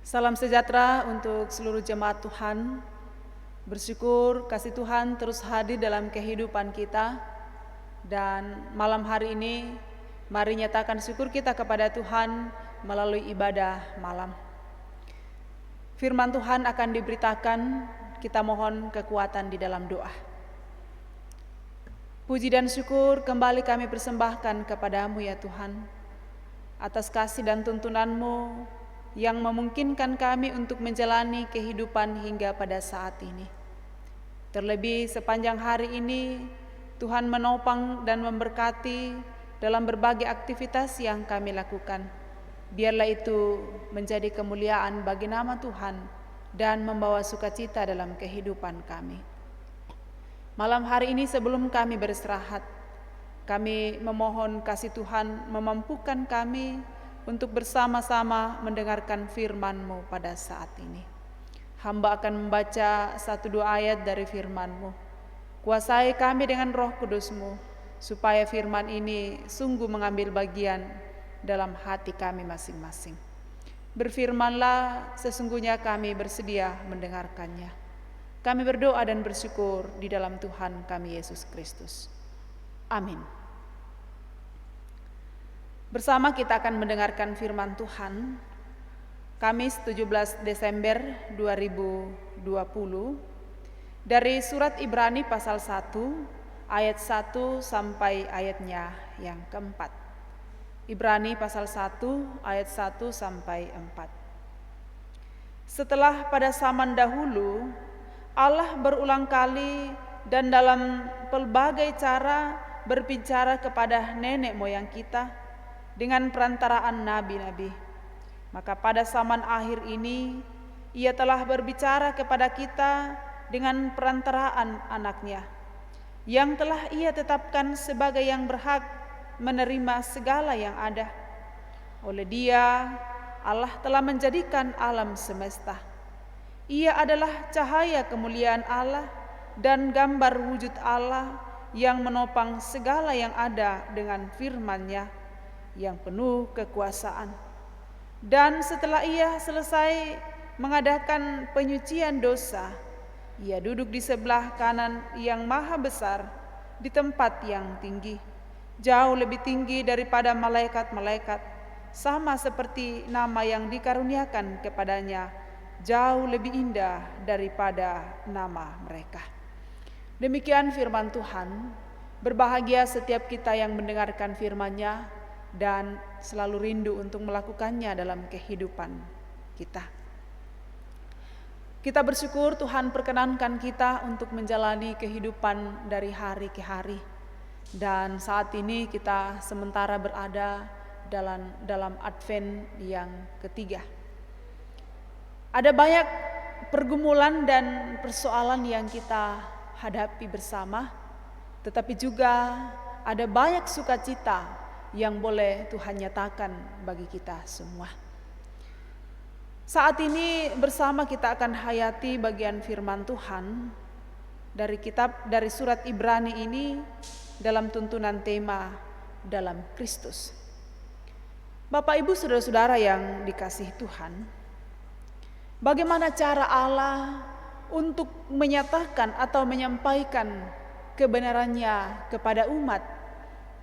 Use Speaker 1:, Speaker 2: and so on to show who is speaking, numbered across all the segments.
Speaker 1: Salam sejahtera untuk seluruh jemaat Tuhan. Bersyukur kasih Tuhan terus hadir dalam kehidupan kita. Dan malam hari ini, mari nyatakan syukur kita kepada Tuhan melalui ibadah malam. Firman Tuhan akan diberitakan, kita mohon kekuatan di dalam doa. Puji dan syukur kembali kami persembahkan kepadamu ya Tuhan, atas kasih dan tuntunan-Mu yang memungkinkan kami untuk menjalani kehidupan hingga pada saat ini. Terlebih sepanjang hari ini, Tuhan menopang dan memberkati dalam berbagai aktivitas yang kami lakukan. Biarlah itu menjadi kemuliaan bagi nama Tuhan dan membawa sukacita dalam kehidupan kami. Malam hari ini sebelum kami beristirahat, kami memohon kasih Tuhan memampukan kami untuk bersama-sama mendengarkan firman-Mu pada saat ini. Hamba akan membaca 1-2 ayat dari firman-Mu. Kuasai kami dengan Roh Kudus-Mu, supaya firman ini sungguh mengambil bagian dalam hati kami masing-masing. Berfirmanlah, sesungguhnya kami bersedia mendengarkannya. Kami berdoa dan bersyukur di dalam Tuhan kami Yesus Kristus. Amin. Bersama kita akan mendengarkan firman Tuhan Kamis 17 Desember 2020 dari surat Ibrani pasal 1 ayat 1 sampai ayatnya yang keempat. Ibrani pasal 1 ayat 1 sampai 4. Setelah pada zaman dahulu Allah berulang kali dan dalam pelbagai cara berbicara kepada nenek moyang kita dengan perantaraan nabi-nabi. Maka pada zaman akhir ini Ia telah berbicara kepada kita dengan perantaraan anaknya, yang telah Ia tetapkan sebagai yang berhak menerima segala yang ada. Oleh Dia Allah telah menjadikan alam semesta. Ia adalah cahaya kemuliaan Allah dan gambar wujud Allah yang menopang segala yang ada dengan firman-Nya yang penuh kekuasaan. Dan setelah Ia selesai mengadakan penyucian dosa, Ia duduk di sebelah kanan yang maha besar di tempat yang tinggi, jauh lebih tinggi daripada malaikat-malaikat, sama seperti nama yang dikaruniakan kepadanya jauh lebih indah daripada nama mereka. Demikian firman Tuhan. Berbahagia setiap kita yang mendengarkan firman-Nya dan selalu rindu untuk melakukannya dalam kehidupan kita. Kita bersyukur Tuhan perkenankan kita untuk menjalani kehidupan dari hari ke hari. Dan saat ini kita sementara berada dalam Advent yang ketiga. Ada banyak pergumulan dan persoalan yang kita hadapi bersama, tetapi juga ada banyak sukacita yang boleh Tuhan nyatakan bagi kita semua. Saat ini bersama kita akan hayati bagian firman Tuhan dari surat Ibrani ini dalam tuntunan tema dalam Kristus. Bapak Ibu saudara-saudara yang dikasihi Tuhan, bagaimana cara Allah untuk menyatakan atau menyampaikan kebenarannya kepada umat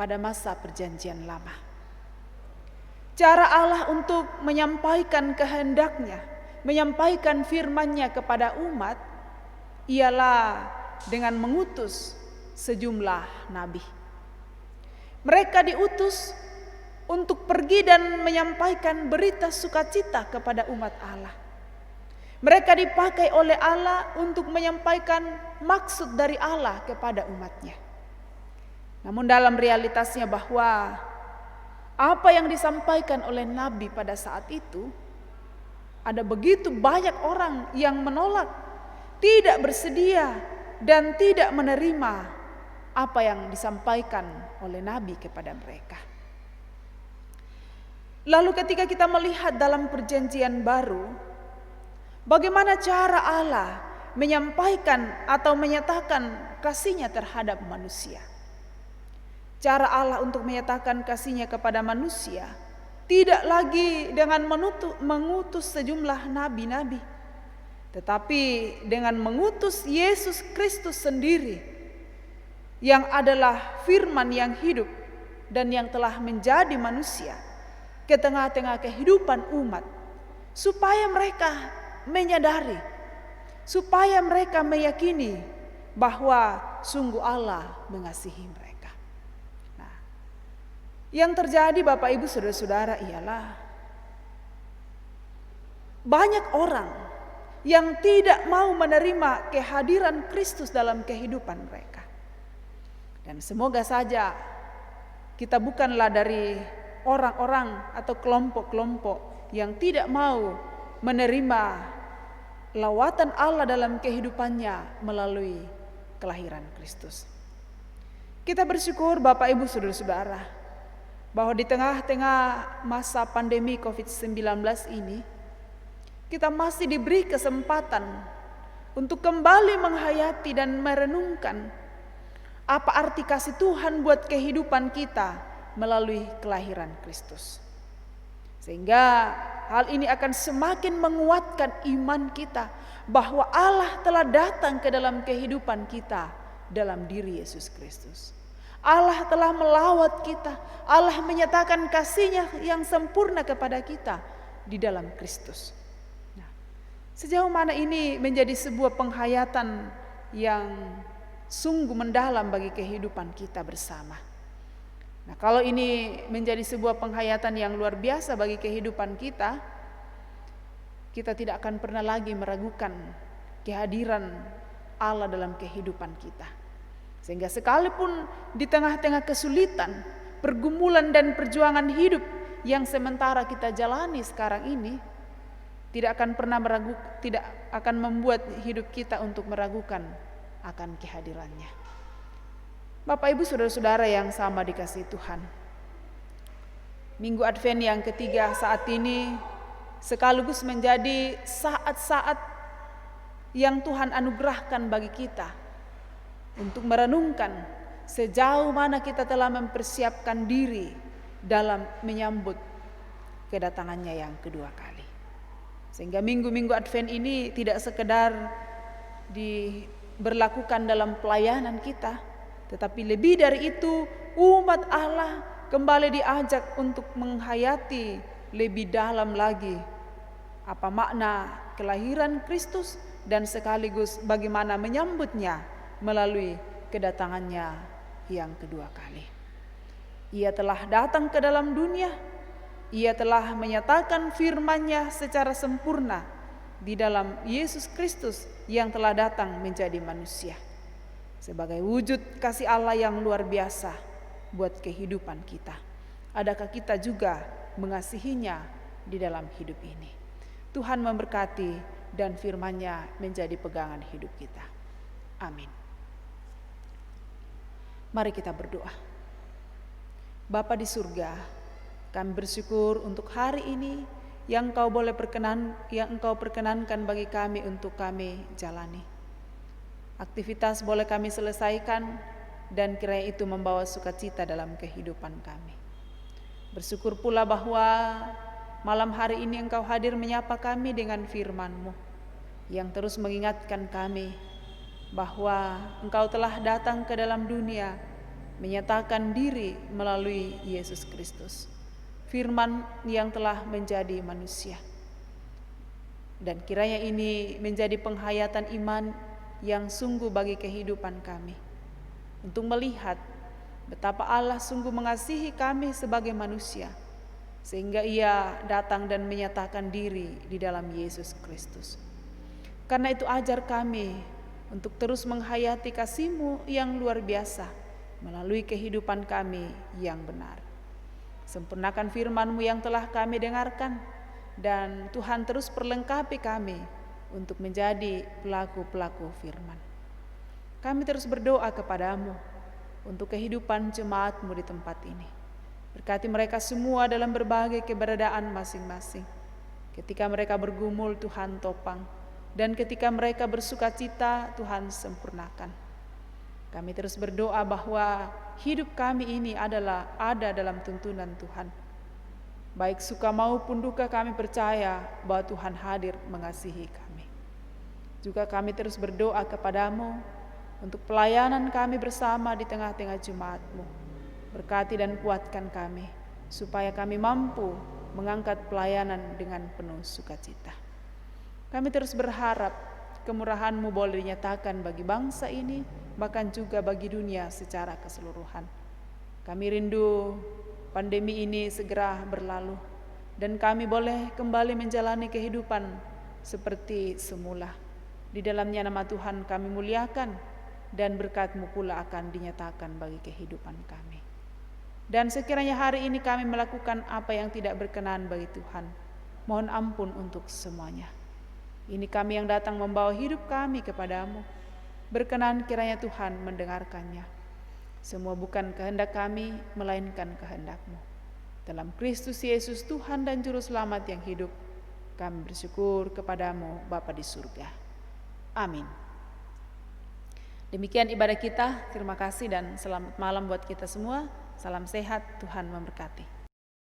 Speaker 1: pada masa perjanjian lama? Cara Allah untuk menyampaikan kehendak-Nya, menyampaikan firman-Nya kepada umat ialah dengan mengutus sejumlah nabi. Mereka diutus untuk pergi dan menyampaikan berita sukacita kepada umat Allah. Mereka dipakai oleh Allah untuk menyampaikan maksud dari Allah kepada umatnya. Namun dalam realitasnya bahwa apa yang disampaikan oleh Nabi pada saat itu, ada begitu banyak orang yang menolak, tidak bersedia dan tidak menerima apa yang disampaikan oleh Nabi kepada mereka. Lalu ketika kita melihat dalam perjanjian baru, bagaimana cara Allah menyampaikan atau menyatakan kasih-Nya terhadap manusia. Cara Allah untuk menyatakan kasih-Nya kepada manusia tidak lagi dengan mengutus sejumlah nabi-nabi, tetapi dengan mengutus Yesus Kristus sendiri, yang adalah firman yang hidup dan yang telah menjadi manusia ke tengah-tengah kehidupan umat, supaya mereka menyadari, supaya mereka meyakini bahwa sungguh Allah mengasihi mereka. Yang terjadi Bapak Ibu Saudara-saudara ialah banyak orang yang tidak mau menerima kehadiran Kristus dalam kehidupan mereka. Dan semoga saja kita bukanlah dari orang-orang atau kelompok-kelompok yang tidak mau menerima lawatan Allah dalam kehidupannya melalui kelahiran Kristus. Kita bersyukur Bapak Ibu Saudara-saudara, bahwa di tengah-tengah masa pandemi COVID-19 ini, kita masih diberi kesempatan untuk kembali menghayati dan merenungkan apa arti kasih Tuhan buat kehidupan kita melalui kelahiran Kristus. Sehingga hal ini akan semakin menguatkan iman kita bahwa Allah telah datang ke dalam kehidupan kita dalam diri Yesus Kristus. Allah telah melawat kita. Allah menyatakan kasih-Nya yang sempurna kepada kita di dalam Kristus. Nah, sejauh mana ini menjadi sebuah penghayatan yang sungguh mendalam bagi kehidupan kita bersama. Nah, kalau ini menjadi sebuah penghayatan yang luar biasa bagi kehidupan kita, kita tidak akan pernah lagi meragukan kehadiran Allah dalam kehidupan kita. Sehingga sekalipun di tengah-tengah kesulitan, pergumulan dan perjuangan hidup yang sementara kita jalani sekarang ini, tidak akan membuat hidup kita untuk meragukan akan kehadirannya. Bapak Ibu Saudara-saudara yang sama dikasihi Tuhan, Minggu Advent yang ketiga saat ini sekaligus menjadi saat-saat yang Tuhan anugerahkan bagi kita untuk merenungkan sejauh mana kita telah mempersiapkan diri dalam menyambut kedatangannya yang kedua kali. Sehingga minggu-minggu Advent ini tidak sekedar diberlakukan dalam pelayanan kita, tetapi lebih dari itu umat Allah kembali diajak untuk menghayati lebih dalam lagi apa makna kelahiran Kristus dan sekaligus bagaimana menyambutnya melalui kedatangannya yang kedua kali. Ia telah datang ke dalam dunia, Ia telah menyatakan firman-Nya secara sempurna di dalam Yesus Kristus yang telah datang menjadi manusia, sebagai wujud kasih Allah yang luar biasa buat kehidupan kita. Adakah kita juga mengasihinya di dalam hidup ini? Tuhan memberkati dan firman-Nya menjadi pegangan hidup kita. Amin. Mari kita berdoa. Bapa di surga, kami bersyukur untuk hari ini yang Engkau perkenankan bagi kami untuk kami jalani. Aktivitas boleh kami selesaikan dan kiranya itu membawa sukacita dalam kehidupan kami. Bersyukur pula bahwa malam hari ini Engkau hadir menyapa kami dengan firman-Mu yang terus mengingatkan kami bahwa Engkau telah datang ke dalam dunia menyatakan diri melalui Yesus Kristus, firman yang telah menjadi manusia. Dan kiranya ini menjadi penghayatan iman yang sungguh bagi kehidupan kami, untuk melihat betapa Allah sungguh mengasihi kami sebagai manusia, sehingga Ia datang dan menyatakan diri di dalam Yesus Kristus. Karena itu ajar kami untuk terus menghayati kasih-Mu yang luar biasa melalui kehidupan kami yang benar. Sempurnakan firman-Mu yang telah kami dengarkan, dan Tuhan terus perlengkapi kami untuk menjadi pelaku-pelaku firman. Kami terus berdoa kepada-Mu untuk kehidupan jemaat-Mu di tempat ini. Berkati mereka semua dalam berbagai keberadaan masing-masing. Ketika mereka bergumul, Tuhan topang. Dan ketika mereka bersukacita, Tuhan sempurnakan. Kami terus berdoa bahwa hidup kami ini ada dalam tuntunan Tuhan, Baik suka maupun duka kami percaya bahwa Tuhan hadir mengasihi kami. Juga kami terus berdoa kepadamu untuk pelayanan kami bersama di tengah-tengah jemaat-Mu. Berkati dan kuatkan kami, supaya kami mampu mengangkat pelayanan dengan penuh sukacita. Kami terus berharap kemurahan-Mu boleh dinyatakan bagi bangsa ini, bahkan juga bagi dunia secara keseluruhan. Kami rindu pandemi ini segera berlalu, dan kami boleh kembali menjalani kehidupan seperti semula. Di dalamnya nama Tuhan kami muliakan, dan berkat-Mu pula akan dinyatakan bagi kehidupan kami. Dan sekiranya hari ini kami melakukan apa yang tidak berkenan bagi Tuhan, mohon ampun untuk semuanya. Ini kami yang datang membawa hidup kami kepadamu. Berkenan kiranya Tuhan mendengarkannya. Semua bukan kehendak kami, melainkan kehendak-Mu. Dalam Kristus Yesus Tuhan dan Juru Selamat yang hidup, kami bersyukur kepadamu Bapa di surga. Amin. Demikian ibadah kita. Terima kasih dan selamat malam buat kita semua. Salam sehat, Tuhan memberkati.